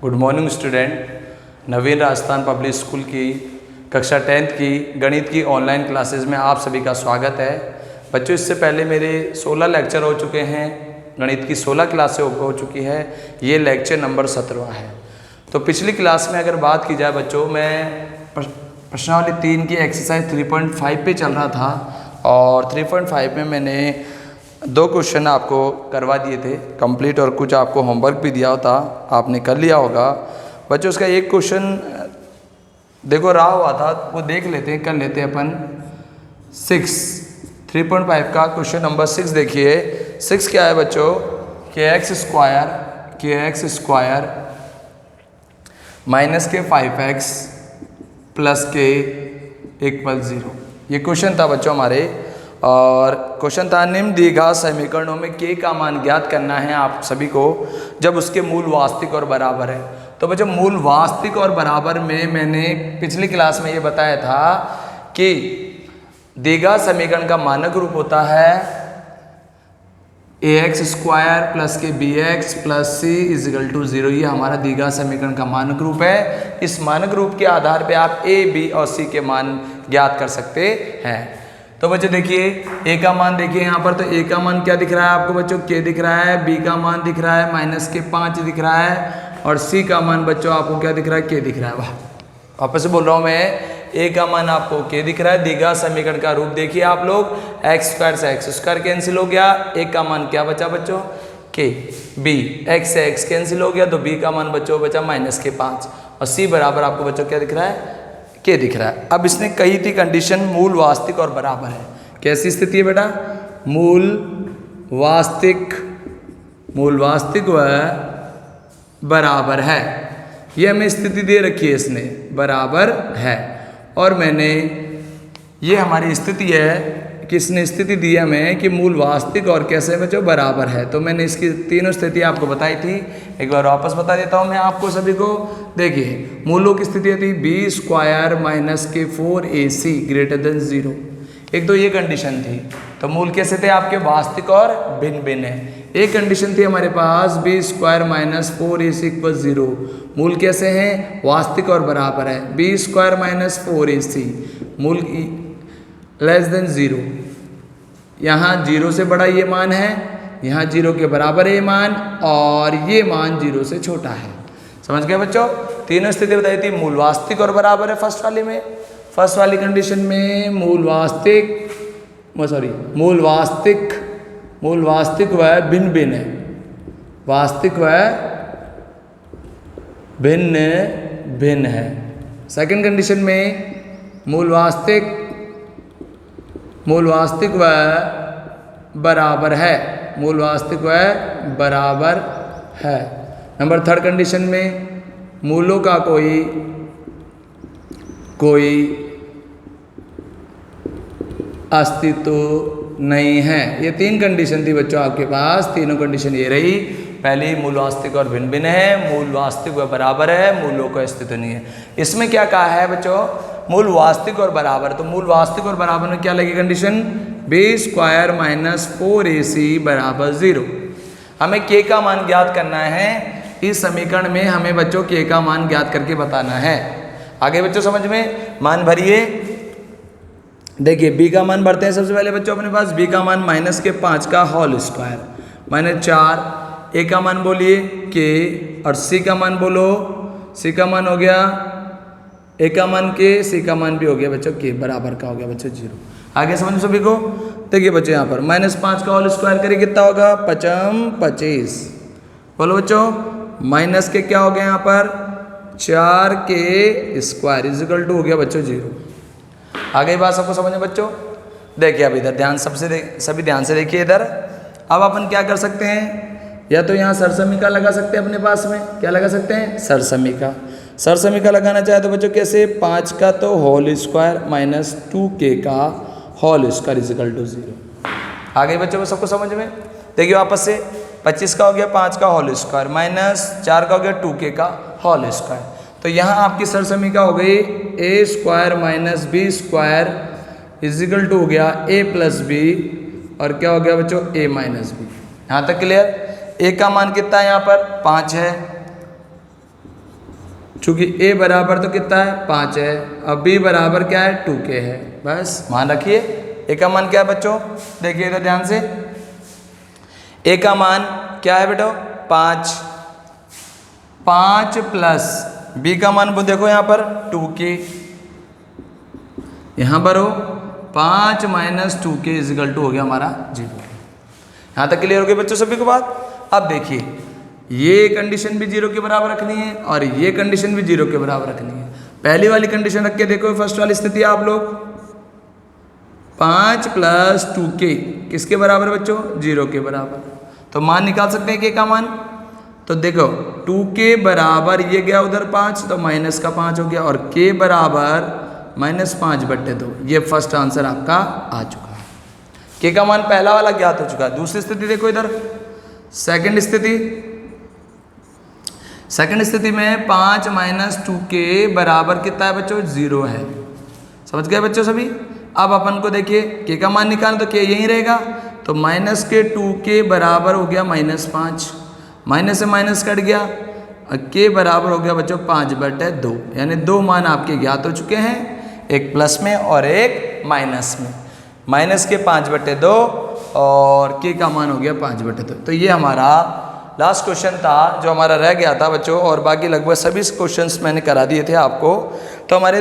Good morning student. Naveen Rajasthan public school की कक्षा 10th की गणित की ऑनलाइन क्लासेस में आप सभी का स्वागत है। बच्चों, इससे पहले मेरे 16 लेक्चर हो चुके हैं, गणित की 16 क्लासें हो चुकी है। ये लेक्चर नंबर 17वां है। तो पिछली क्लास में अगर बात की जाए बच्चों, मैं प्रश्नावली 3 की एक्सरसाइज 3.5 पे चल रहा था और 3.5 में मैंने 2 क्वेश्चन आपको करवा दिए थे कंप्लीट और कुछ आपको होमवर्क भी दिया था, आपने कर लिया होगा। बच्चों, उसका एक क्वेश्चन देखो रहा हुआ था, वो देख लेते हैं, कर लेते हैं अपन। 3.5 का क्वेश्चन नंबर 6 देखिए। 6 क्या है बच्चों? kx स्क्वायर माइनस के 5x प्लस के इक्वल 0। ये क्वेश्चन था बच्चों हमारे, और क्वेश्चन था निम्न दीर्घा समीकरणों में k का मान ज्ञात करना है आप सभी को जब उसके मूल वास्तविक और बराबर है। तो बच्चों, मूल वास्तविक और बराबर में मैंने पिछली क्लास में ये बताया था कि दीर्घा समीकरण का मानक रूप होता है ax स्क्वायर प्लस के bx plus c equal to 0। ये हमारा दीर्घा समीकरण का मानक रूप है। इस मानक रूप के आधार पे आप a, b और c के मान ज्ञात कर सकते हैं। तो बच्चों देखिए, a का मान देखिए यहाँ पर, तो a का मान क्या दिख रहा है आपको बच्चों? k दिख रहा है। b का मान दिख रहा है माइनस के 5 दिख रहा है, और c का मान बच्चों आपको क्या दिख रहा है? k दिख रहा है। वाह, वापस से बोल रहा हूँ मैं, a का मान आपको k दिख रहा है। दीर्घा समीकरण का रूप देखिए आप लोग, x स्क्वायर से x स्क्वायर कैंसिल हो गया, a का मान क्या बचा बच्चों? k। b x से x कैंसिल हो गया, तो b का मान बच्चों बचा माइनस के 5, और c बराबर आपको बच्चों क्या दिख रहा है? के दिख रहा है। अब इसने कही थी कंडीशन मूल वास्तविक और बराबर है। कैसी स्थिति है बेटा? मूल वास्तविक व बराबर है। ये हमें स्थिति दे रखी है, इसने बराबर है। और मैंने ये हमारी स्थिति है, किसने स्थिति दी हमें कि मूल वास्तविक और कैसे बच्चों बराबर है। तो मैंने इसकी तीनों स्थिति आपको बताई थी, एक बार वापस बता देता हूँ मैं आपको सभी को। देखिए, मूलों की स्थिति थी b स्क्वायर माइनस के 4ac ग्रेटर देन 0। एक तो ये कंडीशन थी। तो मूल कैसे थे आपके? वास्तविक और भिन्न भिन्न है। एक कंडीशन थी हमारे पास b square minus 4ac equal 0। मूल कैसे हैं? वास्तविक और बराबर है। b स्क्वायर माइनस 4ac मूल लेस देन 0। यहाँ 0 से बड़ा ये मान है, यहाँ 0 के बराबर है ये मान, और ये मान 0 से छोटा है। समझ गए बच्चों? तीनों स्थिति बताई थी, मूल वास्तविक और बराबर है। फर्स्ट वाली कंडीशन में मूल वास्तविक व भिन्न भिन्न है। वास्तविक व भिन्न भिन्न है। सेकंड कंडीशन में मूल वास्तविक व बराबर है। नंबर 3 कंडीशन में मूलों का कोई अस्तित्व नहीं है। ये 3 कंडीशन थी बच्चों आपके पास। तीनों कंडीशन ये रही। पहली, मूल वास्तविक और भिन्न भिन्न है, मूल वास्तविक व बराबर है, मूलों का अस्तित्व नहीं है। इसमें क्या कहा है बच्चों? मूल वास्तविक और बराबर। तो मूल वास्तविक और बराबर में क्या लगी condition? b square minus 4ac बराबर 0। हमें k का मान ज्ञात करना है। इस समीकरण में हमें बच्चों k का मान ज्ञात करके बताना है। आगे बच्चों समझ में मान भरिए। देखिए, b का मान भरते हैं सबसे पहले बच्चों अपने पास। b का मान माइनस के 5 का होल स्क्वायर माइनस 4। a का मान बोलिए k, और c का मान बोलो। c का मान हो गया, a का मान k, c का मान भी हो गया बच्चों k, बराबर का हो गया बच्चों 0। आगे समझ सभी को। देखिए बच्चों, यहाँ पर माइनस 5 का होल स्क्वायर करिए, कितना होगा? 25। बोलो बच्चों, माइनस के क्या हो गया यहाँ पर? 4 के स्क्वायर इजिकल टू हो गया बच्चों 0। आगे बात सबको समझ में बच्चों? देखिए अब इधर ध्यान सभी ध्यान से देखिए इधर। अब अपन क्या कर सकते हैं? या तो यहाँ सरसमीका लगा सकते हैं अपने पास में। क्या लगा सकते हैं? सरसमीका लगाना चाहे तो बच्चों कैसे? 5 का तो होल स्क्वायर माइनस 2k का होल स्क्वायर इजिकल टू 0। आगे बच्चों को सबको समझ में? देखिए वापस से, 25 का हो गया 5 का होल स्क्वायर माइनस 4 का हो गया 2k का होल स्क्वायर। तो यहाँ आपकी सरसमीका हो गई a square minus b square equal to हो गया a प्लस b, और क्या हो गया बच्चों? a minus b। यहाँ तक क्लियर? a का मान कितना है यहाँ पर? 5 है, चूंकि a बराबर तो कितना है 5 है, अब b बराबर क्या है 2k है। बस मान रखिए a का मान क्या है बच्चों, देखिए इधर ध्यान से, a का मान क्या है बेटो 5, 5 प्लस b का मान वो देखो यहाँ पर 2k, यहाँ पर हो 5 माइनस 2k इजिकल टू हो गया हमारा 0। यहाँ तक क्लियर हो गई बच्चों सभी को बात। अब देखिए ये कंडीशन भी 0 के बराबर रखनी है और ये कंडीशन भी 0 के बराबर रखनी है। पहली वाली कंडीशन रख के देखो, फर्स्ट वाली स्थिति आप लोग 5 प्लस 2k किसके बराबर बच्चों 0 के बराबर, तो मान निकाल सकते हैं k का मान। तो देखो 2k बराबर ये गया उधर 5 तो माइनस का 5 हो गया और k बराबर -5/2, ये फर्स्ट आंसर आपका आ चुका है। k का मान पहला वाला ज्ञात हो चुका है। दूसरी स्थिति देखो इधर, सेकंड स्थिति में 5 माइनस 2k बराबर कितना है बच्चों 0 है। समझ गए बच्चों सभी। अब अपन को देखिए k का मान निकालना तो k यहीं रहेगा, तो माइनस के 2k बराबर हो गया -5, माइनस से माइनस कट गया, k बराबर हो गया बच्चों 5/2, यानी 2 मान आपके ज्ञात हो चुके हैं, एक प्लस में और एक माइनस में। माइनस के 5/2 और k का मान हो गया 5/2। तो ये हमारा लास्ट क्वेश्चन था जो हमारा रह गया था बच्चों, और बाकी लगभग सभी क्वेश्चंस मैंने करा दिए थे आपको। तो हमारे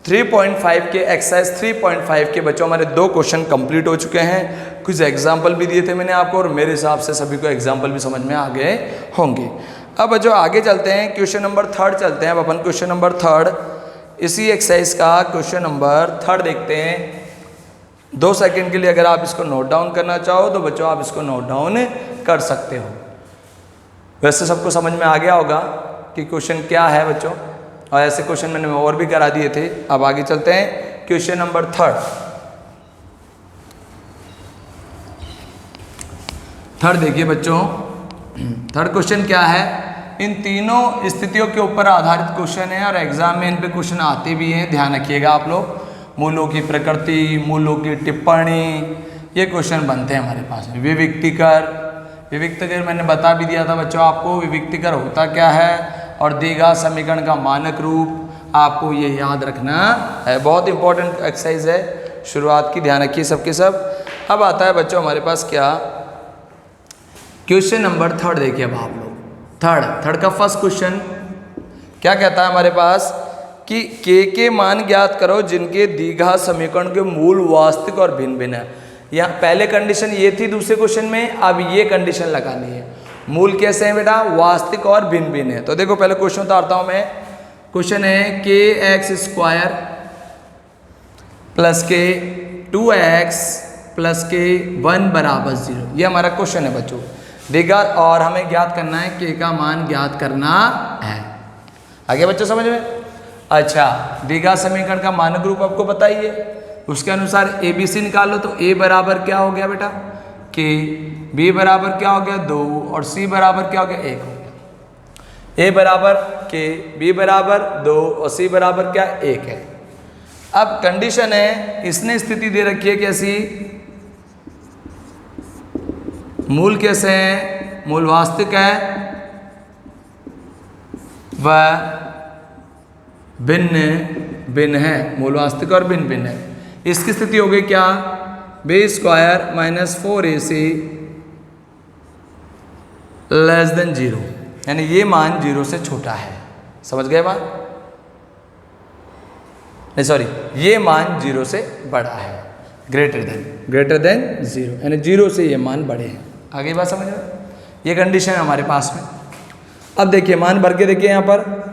3.5 के एक्सरसाइज 3.5 के बच्चों हमारे 2 क्वेश्चन कंप्लीट हो चुके हैं। कुछ एग्जाम्पल भी दिए थे मैंने आपको और मेरे हिसाब से सभी को एग्जाम्पल भी समझ में आ गए होंगे। अब बच्चों आगे चलते हैं, क्वेश्चन नंबर 3 चलते हैं। अब अपन क्वेश्चन नंबर 3 इसी एक्सरसाइज का क्वेश्चन नंबर 3 देखते हैं। 2 सेकंड के लिए अगर आप इसको नोट डाउन करना चाहो तो बच्चों आप इसको नोट डाउन कर सकते हो। वैसे सबको समझ में आ गया होगा कि क्वेश्चन क्या है बच्चों, और ऐसे क्वेश्चन मैंने और भी करा दिए थे। अब आगे चलते हैं क्वेश्चन नंबर 3 देखिए बच्चों, 3 क्वेश्चन क्या है, इन तीनों स्थितियों के ऊपर आधारित क्वेश्चन है और एग्जाम में इन पे क्वेश्चन आते भी हैं, ध्यान रखिएगा आप लोग। मूलों की प्रकृति, मूलों की टिप्पणी, ये क्वेश्चन बनते हैं हमारे पास में। विविक्तकर मैंने बता भी दिया था बच्चों आपको, विविक्तकर होता क्या है और द्विघात समीकरण का मानक रूप, आपको ये याद रखना है। बहुत इंपॉर्टेंट एक्सरसाइज है, शुरुआत की, ध्यान रखिए सबके सब। अब आता है बच्चों हमारे पास क्या, क्वेश्चन नंबर 3 देखिए। अब आप लोग थर्ड का फर्स्ट क्वेश्चन क्या कहता है हमारे पास कि के मान ज्ञात करो जिनके द्विघात समीकरण के मूल वास्तविक और भिन्न भिन्न है। यहाँ पहले कंडीशन ये थी दूसरे क्वेश्चन में, अब ये कंडीशन लगानी है। मूल कैसे हैं बेटा, वास्तविक और भिन्न भिन्न है। तो देखो पहले क्वेश्चन उतारता हूँ मैं। क्वेश्चन है kx² प्लस के 2x प्लस के 1 बराबर 0, ये हमारा क्वेश्चन है बच्चों। द्विघात और हमें ज्ञात करना है k का मान ज्ञात करना है। आगे बच्चों समझ में। अच्छा, द्विघात समीकरण का मानक रूप आपको बताइए, उसके अनुसार ABC निकालो। तो a बराबर क्या हो गया बेटा k, b बराबर क्या हो गया 2 और c बराबर क्या हो गया 1 हो गया। a बराबर k, b बराबर 2 और c बराबर क्या 1 है। अब कंडीशन है, इसने स्थिति दे रखी है कैसी, मूल कैसे है, मूल वास्तविक है व भिन्न भिन्न है, मूल वास्तविक और भिन्न भिन्न है। इसकी स्थिति हो गई क्या, b² - 4ac < 0, यानी ये मान 0 से छोटा है। समझ गए बात, नहीं सॉरी, ये मान 0 से बड़ा है, ग्रेटर देन 0, यानी 0 से ये मान बड़े हैं। आगे बात समझ में, ये कंडीशन है हमारे पास में। अब देखिए मान भर के देखिए यहाँ पर,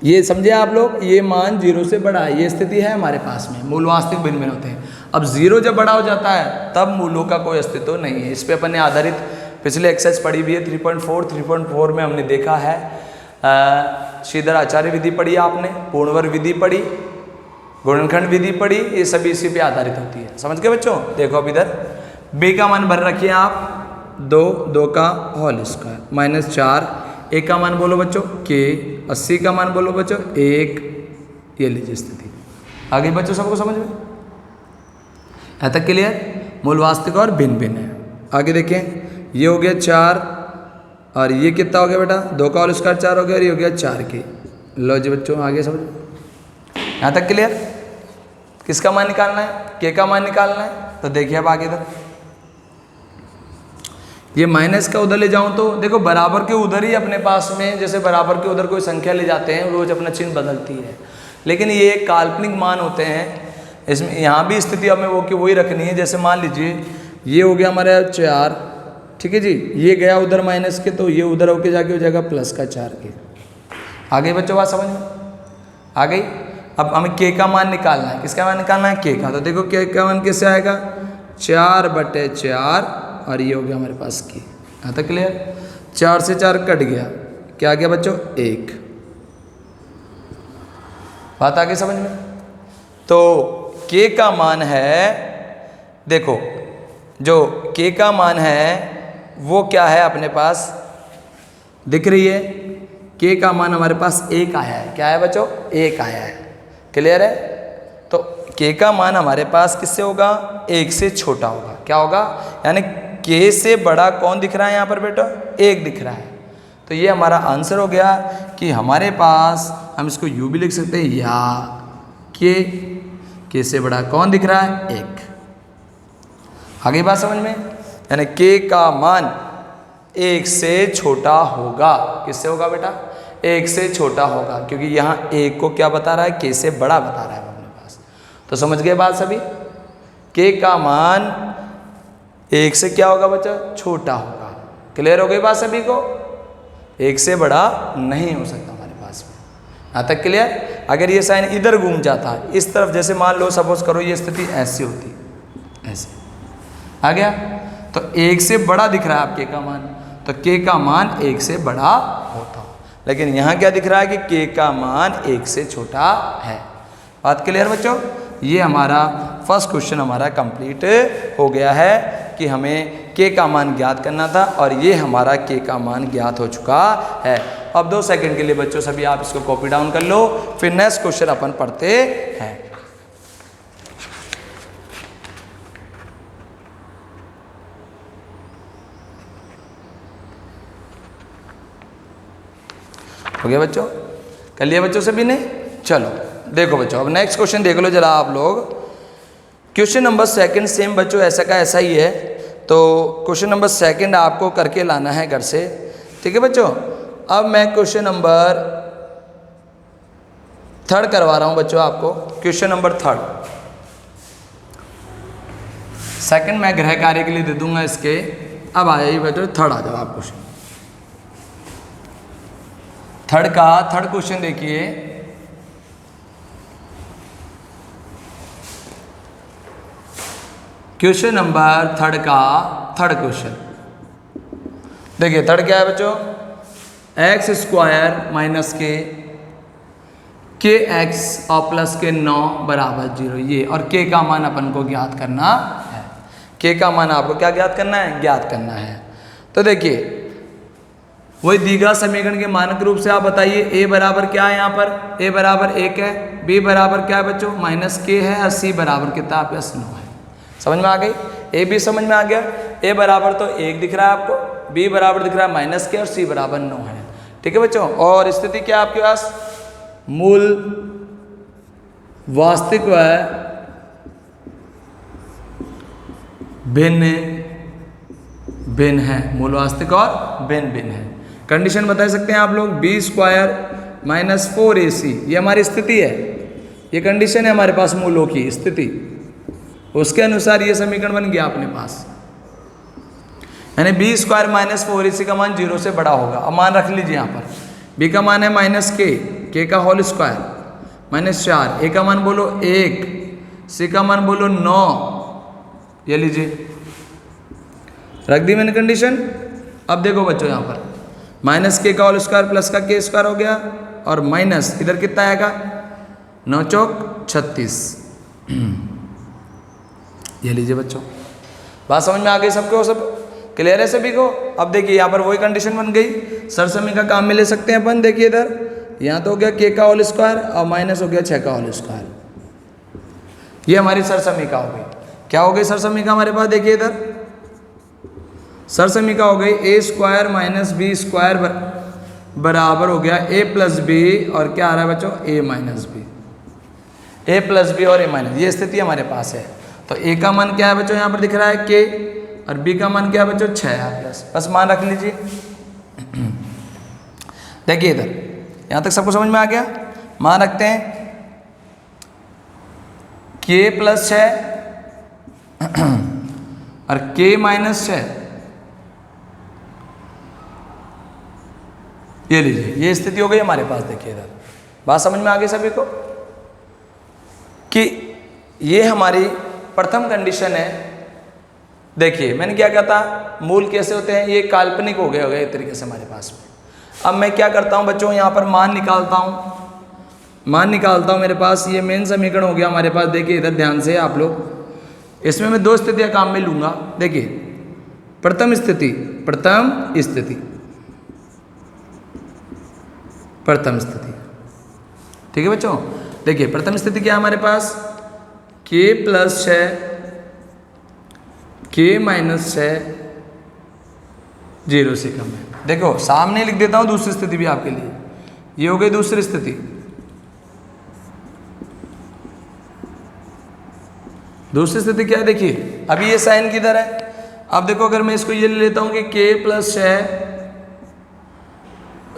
ये समझे आप लोग, ये मान 0 से बड़ा है, ये स्थिति है हमारे पास में। मूल वास्तविक भिन्न भिन्न होते हैं। अब 0 जब बड़ा हो जाता है तब मूलों का कोई अस्तित्व नहीं है। इस पे अपन ने आधारित पिछले एक्सरसाइज पढ़ी भी है 3.4 में हमने देखा है। श्रीधर आचार्य विधि पढ़ी आपने, पूर्णवर्ग विधि पढ़ी, गुणनखंड विधि पढ़ी, ये सभी इसी पे आधारित होती है। समझ गए बच्चों। देखो अब इधर b का मान भर रखिए आप 2 का होल स्क्वायर -4, a का मान बोलो बच्चों k, 80 का मान बोलो बच्चों 1, ये लीजिए स्थिति। आगे बच्चों सबको समझ में यहाँ तक क्लियर। मूल वास्तविक और भिन्न भिन्न है। आगे देखें, ये हो गया 4 और ये कितना हो गया बेटा, 2 का होल स्क्वायर 4 हो गया, और ये हो गया 4 के। लो जी बच्चों आगे समझ, यहाँ तक क्लियर। किसका मान निकालना है, के का मान निकालना है। तो देखिए अब आगे इधर ये माइनस का उधर ले जाऊं तो देखो बराबर के उधर ही अपने पास में, जैसे बराबर के उधर कोई संख्या ले जाते हैं रोज अपना चिन्ह बदलती है, लेकिन ये काल्पनिक मान होते हैं। इसमें यहाँ भी स्थिति हमें वो की वही रखनी है। जैसे मान लीजिए ये हो गया हमारा 4, ठीक है जी, ये गया उधर माइनस के, तो ये उधर होके जाके हो जाएगा प्लस का 4 के। आ गई बच्चों बात समझ में, आ गई। अब हमें के का मान निकालना है। किसका मान निकालना है, के का। तो देखो के का मान कैसे आएगा, 4/4, और ये हो गया हमारे पास की। यहाँ तक क्लियर। 4 से 4 कट गया, क्या आ गया बच्चों, 1। बात आ गई समझ में। तो के का मान है, देखो जो के का मान है वो क्या है अपने पास दिख रही है। के का मान हमारे पास 1 आया है। क्या है बच्चों, 1 आया है। क्लियर है। तो के का मान हमारे पास किससे होगा, 1 से छोटा होगा। क्या होगा, यानी के से बड़ा कौन दिख रहा है यहाँ पर बेटा, 1 दिख रहा है। तो ये हमारा आंसर हो गया कि हमारे पास, हम इसको यूँ भी लिख सकते हैं, या के से बड़ा कौन दिख रहा है, 1। आगे बात समझ में, यानी के का मान 1 से छोटा होगा। किससे होगा बेटा, 1 से छोटा होगा, क्योंकि यहाँ 1 को क्या बता रहा है, के से बड़ा बता रहा है अपने पास। तो समझ गए बात सभी, के का मान 1 से क्या होगा बच्चा, छोटा होगा। क्लियर हो गई बात सभी को, 1 से बड़ा नहीं हो सकता हमारे पास में। यहाँ तक क्लियर। अगर ये साइन इधर घूम जाता इस तरफ, जैसे मान लो सपोज करो ये स्थिति ऐसी होती, ऐसे आ गया, तो 1 से बड़ा दिख रहा है आप के का मान, तो के का मान 1 से बड़ा होता। लेकिन यहाँ क्या दिख रहा है कि के का मान 1 से छोटा है। बात क्लियर बच्चों। ये हमारा फर्स्ट क्वेश्चन हमारा कंप्लीट हो गया है कि हमें के का मान ज्ञात करना था, और ये हमारा के का मान ज्ञात हो चुका है। अब 2 सेकंड के लिए बच्चों सभी आप इसको कॉपी डाउन कर लो, फिर नेक्स्ट क्वेश्चन अपन पढ़ते हैं। हो गया बच्चों, कर लिया बच्चों सभी ने। चलो देखो बच्चों, अब नेक्स्ट क्वेश्चन देख लो जरा आप लोग। क्वेश्चन नंबर 2 सेम बच्चों ऐसा का ऐसा ही है। तो क्वेश्चन नंबर 2 आपको करके लाना है घर से, ठीक है बच्चों। अब मैं क्वेश्चन नंबर 3 करवा रहा हूँ बच्चों आपको। क्वेश्चन नंबर 3 2 मैं गृह कार्य के लिए दे दूंगा इसके। अब आ जाइए बच्चों 3 आ जाओ आप क्वेश्चन। 3 क्वेश्चन देखिए। क्वेश्चन नंबर 3 का 3 क्वेश्चन देखिए। 3 क्या है बच्चों, x² माइनस के x और प्लस के 9 बराबर 0, ये और के का मान अपन को ज्ञात करना है। के का मान आपको क्या ज्ञात करना है, ज्ञात करना है। तो देखिए वही दीघा समीकरण के मानक रूप से आप बताइए a बराबर क्या है, यहाँ पर a बराबर 1 है, b बराबर क्या है बच्चों -k है, और c बराबर कितना +9 है। समझ में आ गई, a भी समझ में आ गया। a बराबर तो 1 दिख रहा है आपको, b बराबर दिख रहा है -k, और c बराबर 9 है। ठीक है बच्चों। और स्थिति क्या है आपके पास, मूल वास्तविक व भिन्न भिन्न है, मूल वास्तविक और भिन्न भिन्न है। कंडीशन बता सकते हैं आप लोग, b² - 4ac, ये हमारी स्थिति है, ये कंडीशन है हमारे पास मूलों की स्थिति। उसके अनुसार ये समीकरण बन गया अपने पास, यानी b² - 4ac का मान 0 से बड़ा होगा। अब मान रख लीजिए यहाँ पर, b का मान है -k का होल स्क्वायर -4, a का मान बोलो 1, c का मान बोलो 9, ये लीजिए रख दी मैंने कंडीशन। अब देखो बच्चों यहाँ पर -k का होल स्क्वायर प्लस का k² हो गया, और माइनस इधर कितना आएगा 9 चौक 36, ये लीजिए बच्चों। बात समझ में आ गई सबको, सब क्लियर है सभी को। अब देखिए यहाँ पर वही कंडीशन बन गई, सरसमी का काम में ले सकते हैं अपन। देखिए इधर यहाँ तो हो गया k का होल स्क्वायर और माइनस हो गया 6 का होल स्क्वायर, ये हमारी सरसमी का हो गई। क्या हो गई सरसमी का हमारे पास, देखिए इधर सर समीका हो गई ए स्क्वायर माइनस बी स्क्वायर बराबर हो गया ए प्लस बी, और क्या आ रहा है बच्चों, ए माइनस बी, ए प्लस बी और ए माइनस, ये स्थिति हमारे पास है। तो ए का मान क्या है बच्चों, यहाँ पर दिख रहा है के, और बी का मान क्या है बच्चों 6 है प्लस, बस मान रख लीजिए। देखिए इधर यहाँ तक सबको समझ में आ गया। मान रखते हैं के प्लस 6 और के माइनस 6, ये लीजिए, ये स्थिति हो गई हमारे पास। देखिए इधर बात समझ में आ गई सभी को कि ये हमारी प्रथम कंडीशन है। देखिए मैंने क्या कहा था, मूल कैसे होते हैं, ये काल्पनिक हो गए एक तरीके से हमारे पास में। अब मैं क्या करता हूँ बच्चों, यहाँ पर मान निकालता हूँ, मेरे पास ये मेन समीकरण हो गया हमारे पास। देखिए इधर ध्यान से आप लोग, इसमें मैं 2 स्थितियाँ काम में लूँगा। देखिए प्रथम स्थिति, ठीक है बच्चों। देखिए प्रथम स्थिति क्या है हमारे पास, के प्लस 6 के माइनस 6 0 से कम है। देखो सामने लिख देता हूँ दूसरी स्थिति भी आपके लिए, ये हो गई दूसरी स्थिति। दूसरी स्थिति क्या है, देखिए अभी ये साइन किधर है। अब देखो अगर मैं इसको ये ले लेता हूँ कि के प्लस 6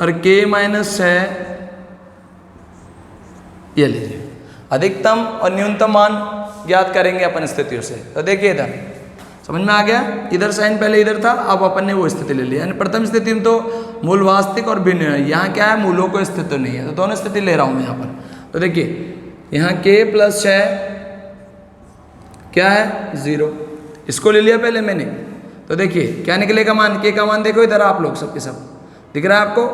और के माइनस 6, ये लीजिए अधिकतम और न्यूनतम मान ज्ञात करेंगे अपन स्थितियों से। तो देखिए इधर समझ में आ गया, इधर साइन पहले इधर था, अब अपन ने वो स्थिति ले ली। यानी प्रथम स्थिति में तो मूल वास्तविक और भिन्न है, यहाँ क्या है मूलों को स्थिति तो नहीं है, तो दोनों स्थिति ले रहा हूँ मैं यहाँ पर। तो देखिए यहाँ के प्लस 6 क्या है 0, इसको ले लिया पहले मैंने। तो देखिए क्या निकलेगा मान, के का मान देखो इधर आप लोग सबके सब दिख रहा है आपको।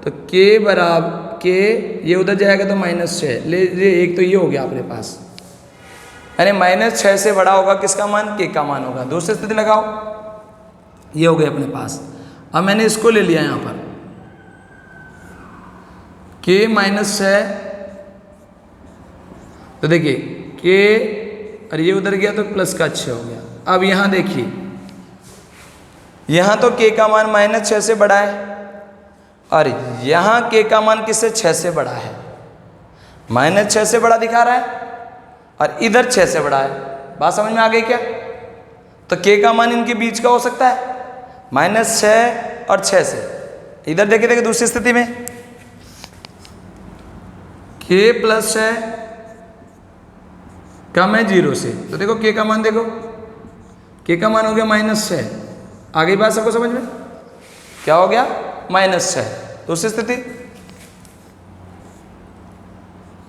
तो के बराबर के, ये उधर जाएगा तो माइनस 6 ले, एक तो ये हो गया अपने पास, यानी माइनस 6 से बड़ा होगा किसका मान, के का मान होगा। दूसरी स्थिति लगाओ, ये हो गया अपने पास। अब मैंने इसको ले लिया यहाँ पर के माइनस 6, तो देखिए के और ये उधर गया तो प्लस का 6 हो गया। अब यहाँ देखिए, यहाँ तो के का मान माइनस 6 से बड़ा है, और यहाँ के का मान किससे 6 से बड़ा है, माइनस 6 से बड़ा दिखा रहा है, और इधर 6 से बड़ा है। बात समझ में आ गई क्या। तो के का मान इनके बीच का हो सकता है, माइनस 6 और 6 से। इधर देखिए दूसरी स्थिति में के प्लस 6 कम है 0 से, तो देखो के का मान देखो, के का मान हो गया माइनस 6। आ गई बात सबको समझ में, क्या हो गया माइनस 6। दूसरी स्थिति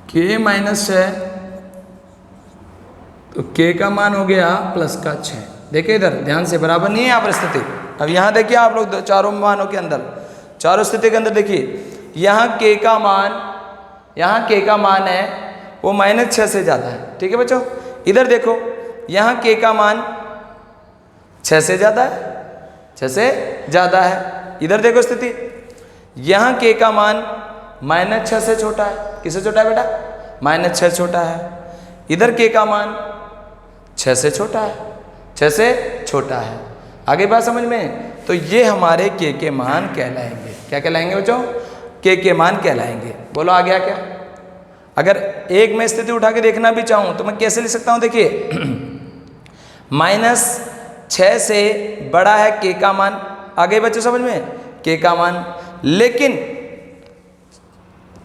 के माइनस 6, तो के का मान हो गया प्लस का 6। देखिए इधर ध्यान से, बराबर नहीं है यहाँ पर स्थिति। अब यहाँ देखिए आप लोग चारों मानों के अंदर, चारों स्थिति के अंदर देखिए, यहाँ के का मान है वो माइनस 6 से ज़्यादा है, ठीक है बच्चों। इधर देखो यहाँ के का मान 6 से ज़्यादा है, 6 से ज़्यादा है। इधर देखो स्थिति, यहाँ के का मान माइनस 6 से छोटा है, किससे छोटा है बेटा, माइनस 6 छोटा है। इधर के का मान 6 से छोटा है, 6 से छोटा है। आगे बात समझ में। तो ये हमारे के मान कहलाएंगे, क्या कहलाएंगे बच्चों, के मान कहलाएंगे। बोलो आ गया क्या। अगर एक मैं स्थिति उठा के देखना भी चाहूँ तो मैं कैसे लिख सकता हूँ, देखिए माइनस 6 से बड़ा है के का मान, आ गए बच्चों समझ में, के का मान, लेकिन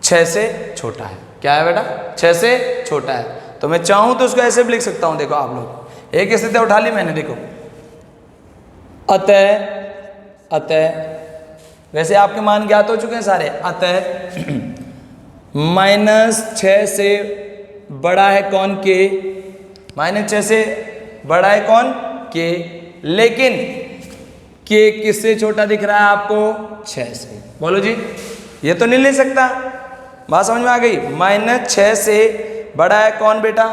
6 से छोटा है। क्या है बेटा, 6 से छोटा है। तो मैं चाहूँ तो उसको ऐसे भी लिख सकता हूँ। देखो आप लोग एक स्थिति उठा ली मैंने, देखो अतः वैसे आपके मान ज्ञात हो चुके हैं सारे। अतः माइनस 6 से बड़ा है कौन, के, माइनस 6 से बड़ा है कौन, के, लेकिन के किससे छोटा दिख रहा है आपको, 6 से। बोलो जी, ये तो नहीं ले सकता। बात समझ में आ गई। माइनस 6 से बड़ा है कौन बेटा,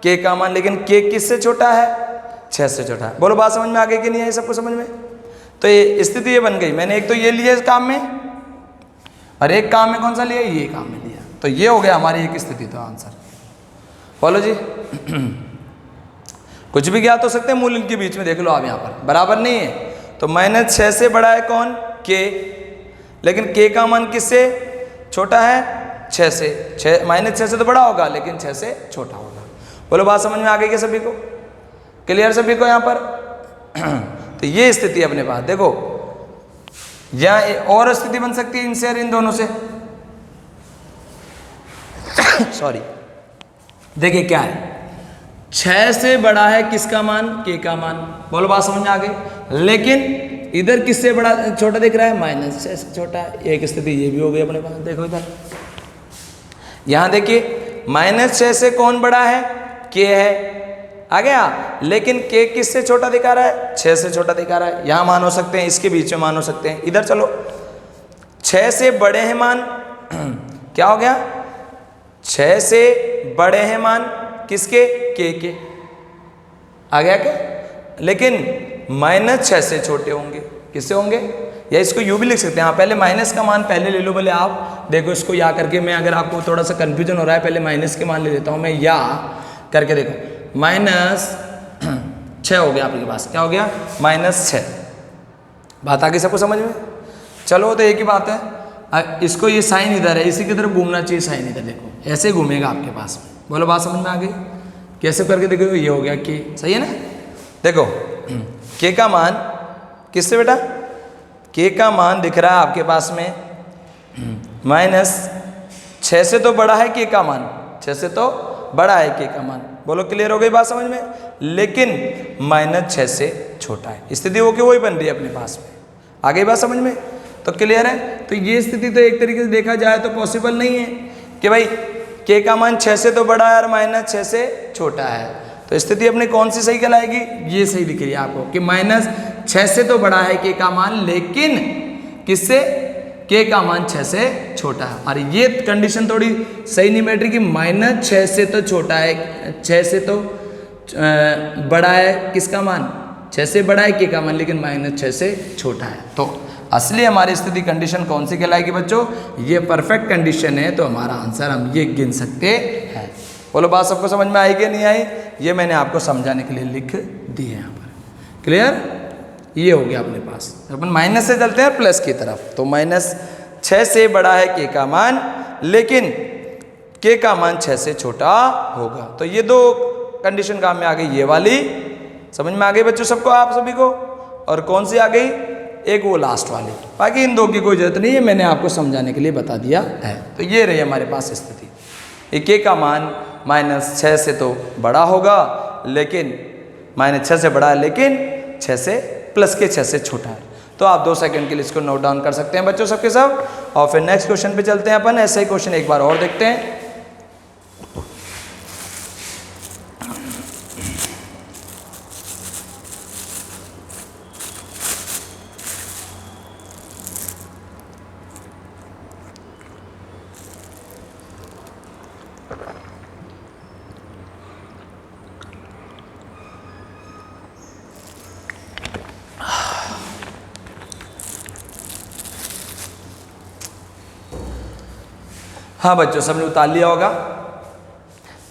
के का मान, लेकिन के किससे छोटा है, 6 से छोटा है। बोलो बात समझ में आ गई कि नहीं है सबको समझ में। तो ये स्थिति ये बन गई। मैंने एक तो ये लिया इस काम में, और एक काम में कौन सा लिया, ये काम में लिया। तो ये हो गया हमारी एक स्थिति। तो आंसर बोलो जी। कुछ भी ज्ञात हो सकते हैं मूल इनके बीच में, देख लो आप यहाँ पर बराबर नहीं है। तो -6 से बड़ा है कौन, k, लेकिन k का मान किससे छोटा है, 6 से। -6 से तो बड़ा होगा लेकिन 6 से छोटा होगा। बोलो बात समझ में आ गई क्या सभी को, क्लियर सभी को यहाँ पर? तो ये स्थिति अपने पास देखो, यहाँ और स्थिति बन सकती है इनसे और इन दोनों से। सॉरी, देखिए क्या है, 6 से बड़ा है किसका मान, k का मान। बोलो बात समझ में आ गई, लेकिन इधर किससे बड़ा छोटा दिख रहा है, -6 से छोटा है। एक स्थिति ये भी हो गई अपने पास। देखो इधर, यहां देखिए -6 से कौन बड़ा है, k है, आ गया, लेकिन k किससे छोटा दिखा रहा है, 6 से छोटा दिखा रहा है। यहां मान हो सकते हैं, इसके बीच में मान हो सकते हैं। इधर चलो, 6 से बड़े हैं मान, क्या हो गया, 6 से बड़े हैं मान किसके, k के, आ गया क्या, लेकिन -6 से छोटे होंगे, किससे होंगे, या इसको यूं भी लिख सकते हैं। हाँ, पहले माइनस का मान पहले ले लो भले आप, देखो इसको या करके, मैं अगर आपको थोड़ा सा कन्फ्यूजन हो रहा है, पहले माइनस के मान ले लेता हूँ मैं, या करके देखो, -6 हो गया आपके पास, क्या हो गया, -6। बात आ गई सबको समझ में? चलो तो एक ही बात है, इसको ये साइन इधर है, इसी की तरफ घूमना चाहिए साइन इधर, देखो ऐसे घूमेगा आपके पास। बोलो बात समझ में आ गई? कैसे करके देखो, ये हो गया k, सही है ना? देखो k का मान किससे बेटा, k का मान दिख रहा है आपके पास में -6 से तो बड़ा है k का मान, 6 से तो बड़ा है k का मान। बोलो क्लियर हो गई बात समझ में? लेकिन -6 से छोटा है, स्थिति वो की वही बन रही है अपने पास में। आ गई बात समझ में? तो क्लियर है? तो ये स्थिति तो एक तरीके से देखा जाए तो पॉसिबल नहीं है कि भाई k का मान 6 से तो बड़ा है और -6 से छोटा है। तो स्थिति अपनी कौन सी सही कहलाएगी, ये सही दिख रही है आपको कि -6 से तो बड़ा है k का मान, लेकिन किससे, k का मान 6 से छोटा है। और ये कंडीशन थोड़ी सही नहीं बैठ रही कि -6 से तो छोटा है, 6 से तो बड़ा है किसका मान, 6 से बड़ा है k का मान, लेकिन -6 से छोटा है। तो असली हमारी स्थिति कंडीशन कौन सी कहलाएगी बच्चों, ये परफेक्ट कंडीशन है, तो हमारा आंसर हम ये गिन सकते हैं। बोलो बात सबको समझ में आई कि नहीं आई? ये मैंने आपको समझाने के लिए लिख दी है यहाँ पर। क्लियर? ये हो गया अपने पास। अपन माइनस से चलते हैं प्लस की तरफ, तो -6 से बड़ा है k का मान, लेकिन k का मान 6 से छोटा होगा। तो ये दो कंडीशन काम में आ गई, ये वाली समझ में आ गई बच्चों सबको, आप सभी को? और कौन सी आ गई, एक वो लास्ट वाली। बाकी इन दो की कोई जरूरत नहीं है, मैंने आपको समझाने के लिए बता दिया है। तो ये रही हमारे पास स्थिति, k का मान -6 से तो बड़ा होगा, लेकिन -6 से बड़ा है, लेकिन 6 से प्लस के 6 से छोटा है। तो आप 2 सेकंड के लिए इसको नोट डाउन कर सकते हैं बच्चों सबके सब। और फिर नेक्स्ट क्वेश्चन पे चलते हैं अपन। ऐसा ही क्वेश्चन एक बार और देखते हैं। हाँ बच्चों, सबने उतार लिया होगा।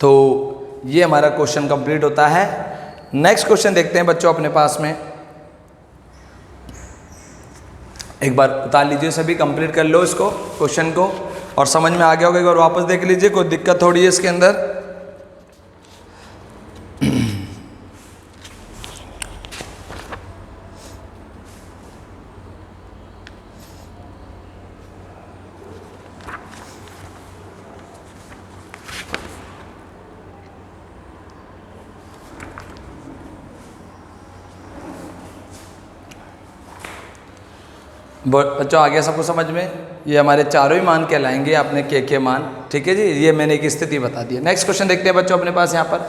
तो ये हमारा क्वेश्चन कंप्लीट होता है। नेक्स्ट क्वेश्चन देखते हैं बच्चों अपने पास में। एक बार उतार लीजिए, सभी कंप्लीट कर लो इसको, क्वेश्चन को, और समझ में आ गया होगा। एक बार वापस देख लीजिए, कोई दिक्कत थोड़ी है इसके अंदर। बच्चों आ गया सबको समझ में? ये हमारे चारों ही मान कहलाएंगे अपने के मान। ठीक है जी, ये मैंने एक स्थिति बता दी है। नेक्स्ट क्वेश्चन देखते हैं बच्चों अपने पास यहाँ पर।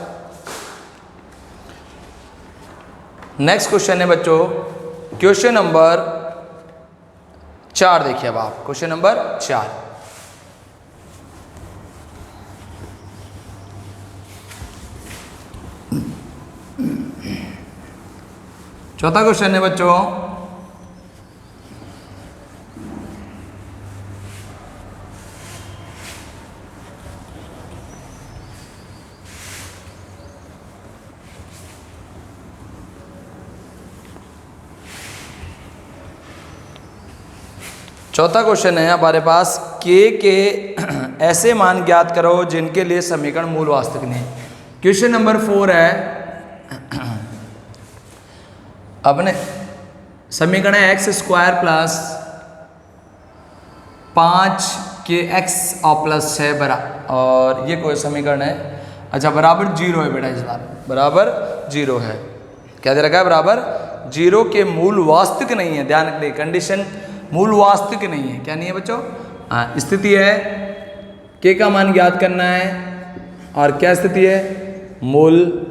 नेक्स्ट क्वेश्चन है बच्चों क्वेश्चन नंबर 4। देखिए अब आप क्वेश्चन नंबर 4। चौथा क्वेश्चन है बच्चों, चौथा क्वेश्चन है हमारे पास, के ऐसे मान ज्ञात करो जिनके लिए समीकरण मूल वास्तविक नहीं। क्वेश्चन नंबर 4 है, अपने समीकरण है एक्स स्क्वायर प्लस 5 और प्लस 6 बराबर, और ये कोई समीकरण है, अच्छा बराबर 0 है बेटा, इस बार बराबर 0 है। क्या दे रखा है? बराबर 0 के मूल वास्तविक नहीं है। ध्यान रखिए, कंडीशन मूल वास्तविक नहीं है। क्या नहीं है बच्चों? हाँ, स्थिति है के का मान ज्ञात करना है, और क्या स्थिति है? मूल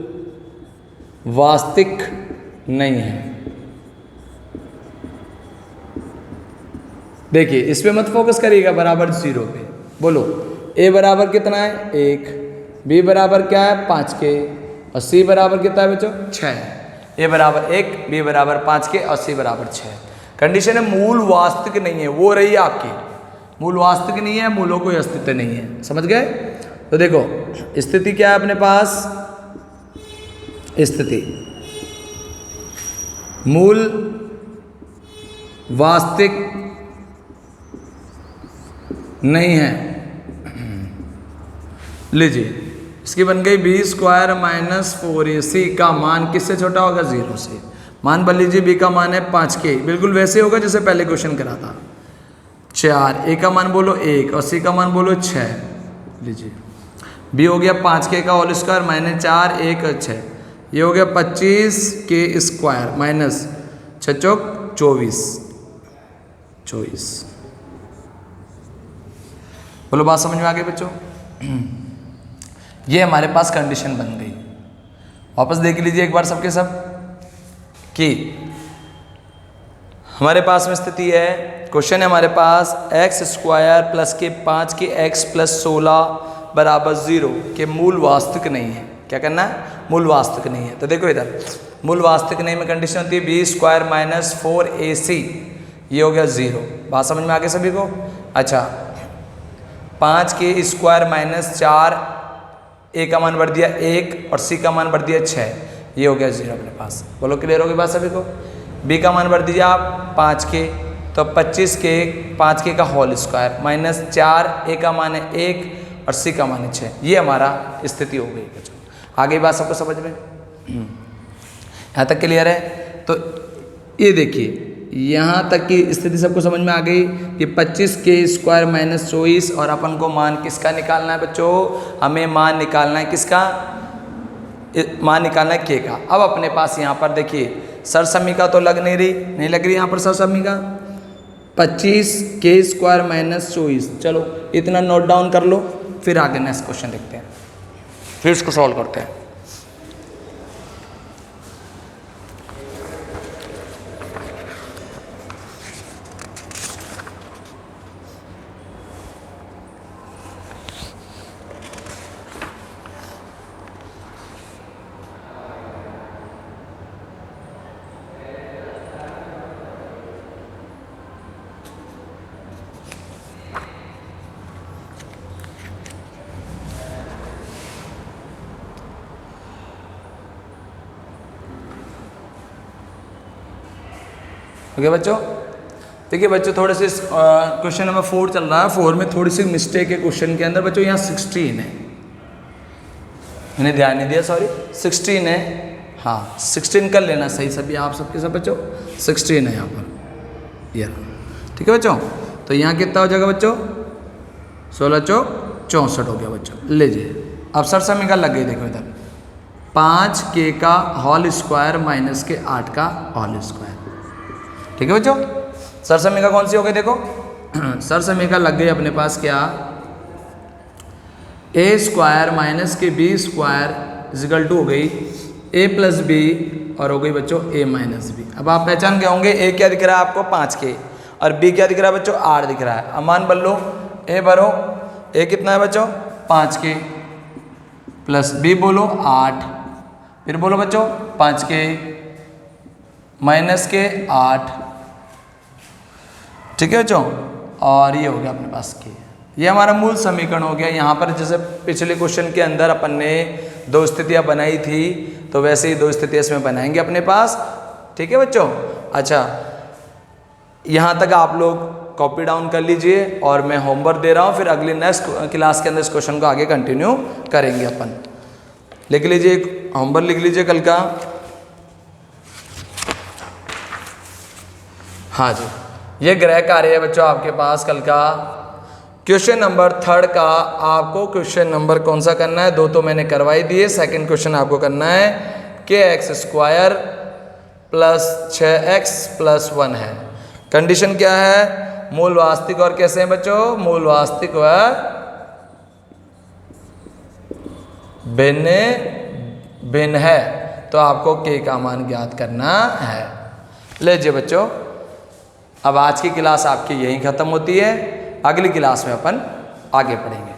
वास्तविक नहीं है। देखिए इस पे मत फोकस करिएगा, बराबर 0 पे। बोलो a बराबर कितना है? 1, b बराबर क्या है? 5 के, और c बराबर कितना है बच्चों? 6। a बराबर 1, b बराबर 5 के, और c बराबर 6। कंडीशन है मूल वास्तविक नहीं है, वो रही आपकी मूल वास्तविक नहीं है, मूलों कोई अस्तित्व नहीं है। समझ गए? तो देखो स्थिति क्या है अपने पास? स्थिति मूल वास्तविक नहीं है। लीजिए इसकी बन गई बी स्क्वायर माइनस 4ac का मान किससे छोटा होगा? 0 से। मान बन लीजिए b का मान है 5k, बिल्कुल वैसे होगा जैसे पहले क्वेश्चन करा था। 4, a का मान बोलो 1 और c का मान बोलो 6। लीजिए b हो गया 5k का होल स्क्वायर माइनस 4, 1 और 6, ये हो गया 25k स्क्वायर माइनस 6 चौक 24। बोलो बात समझ में आ गई बच्चों? ये हमारे पास कंडीशन बन गई। वापस देख लीजिए एक बार सबके सब कि हमारे पास में स्थिति है, क्वेश्चन है हमारे पास एक्स स्क्वायर प्लस के 5 के एक्स प्लस 16 बराबर 0 के मूल वास्तविक नहीं है। क्या करना है? मूल वास्तविक नहीं है। तो देखो इधर मूल वास्तविक नहीं में कंडीशन होती है बी स्क्वायर माइनस 4ac, ये हो गया 0। बात समझ में आ गई सभी को? अच्छा 5 के स्क्वायर माइनस 4, ए का मान बढ़ दिया 1 और सी का मान बढ़ दिया 6, ये हो गया 0 अपने पास। बोलो क्लियर होगी बात सभी को? बी का मान बढ़ दीजिए आप 5 के, तो 25 के 5 के का होल स्क्वायर माइनस 4, ए का मान है 1 और सी का मान है 6, ये हमारा स्थिति हो गई बच्चों। आगे बात सबको समझ में यहाँ तक क्लियर है? तो ये देखिए यहाँ तक की स्थिति सबको समझ में आ गई कि 25 के स्क्वायर माइनस 24, और अपन को मान किसका निकालना है बच्चों? हमें मान निकालना है किसका? मान निकालना है के का। अब अपने पास यहाँ पर देखिए सरसमीका तो लग नहीं रही, नहीं लग रही यहाँ पर सरसमीका। 25 के स्क्वायर माइनस 24, चलो इतना नोट डाउन कर लो, फिर आगे नेक्स्ट क्वेश्चन देखते हैं, फिर इसको सॉल्व करते हैं। ओके बच्चों, देखिए बच्चों थोड़े से क्वेश्चन नंबर 4 चल रहा है। 4 में थोड़ी सी मिस्टेक है क्वेश्चन के अंदर बच्चों। यहाँ 16 है, मैंने ध्यान नहीं दिया, सॉरी 16 है। हाँ 16 कर लेना सही सभी आप सबके सब बच्चों, 16 है यहाँ पर, यह ठीक है बच्चों। तो यहाँ कितना हो जाएगा बच्चों? 16 चौक 64 हो गया बच्चों। लीजिए अब सरसमीका लग गई, देखो इधर 5k का होल स्क्वायर माइनस के 8 का होल स्क्वायर, ठीक है बच्चों। सरसमीका कौन सी हो गई? देखो सरसमीका लग गई अपने पास क्या? ए स्क्वायर माइनस के बी स्क्वायर इजिकल टू हो गई ए प्लस बी, और हो गई बच्चों ए माइनस बी। अब आप पहचान गए होंगे ए क्या दिख रहा है आपको? 5k, और बी क्या दिख रहा है बच्चों? 8 दिख रहा है। अब मान बन लो, ए भरो, ए कितना है बच्चों? 5k प्लस बी बोलो 8, फिर बोलो बच्चों 5k माइनस के 8, ठीक है बच्चों। और ये हो गया अपने पास के, ये हमारा मूल समीकरण हो गया। यहाँ पर जैसे पिछले क्वेश्चन के अंदर अपन ने 2 स्थितियाँ बनाई थी, तो वैसे ही 2 स्थितियाँ इसमें बनाएंगे अपने पास, ठीक है बच्चों। अच्छा यहाँ तक आप लोग कॉपी डाउन कर लीजिए और मैं होमवर्क दे रहा हूँ, फिर अगली नेक्स्ट क्लास के अंदर इस क्वेश्चन को आगे कंटिन्यू करेंगे अपन। लिख लीजिए, होमवर्क लिख लीजिए कल का। हाँ जी, ये ग्रह कार्य है बच्चों आपके पास कल का। क्वेश्चन नंबर 3 का आपको क्वेश्चन नंबर कौन सा करना है, 2 तो मैंने करवाई दिए। सेकंड क्वेश्चन आपको करना है kx² प्लस 6x प्लस 1 है। कंडीशन क्या है, मूल वास्तविक और कैसे हैं बच्चों, मूल वास्तविक व भिन्न भिन्न है, तो आपको k का मान ज्ञात करना है। लीजिए बच्चों, अब आज की क्लास आपकी यहीं ख़त्म होती है, अगली क्लास में अपन आगे पढ़ेंगे।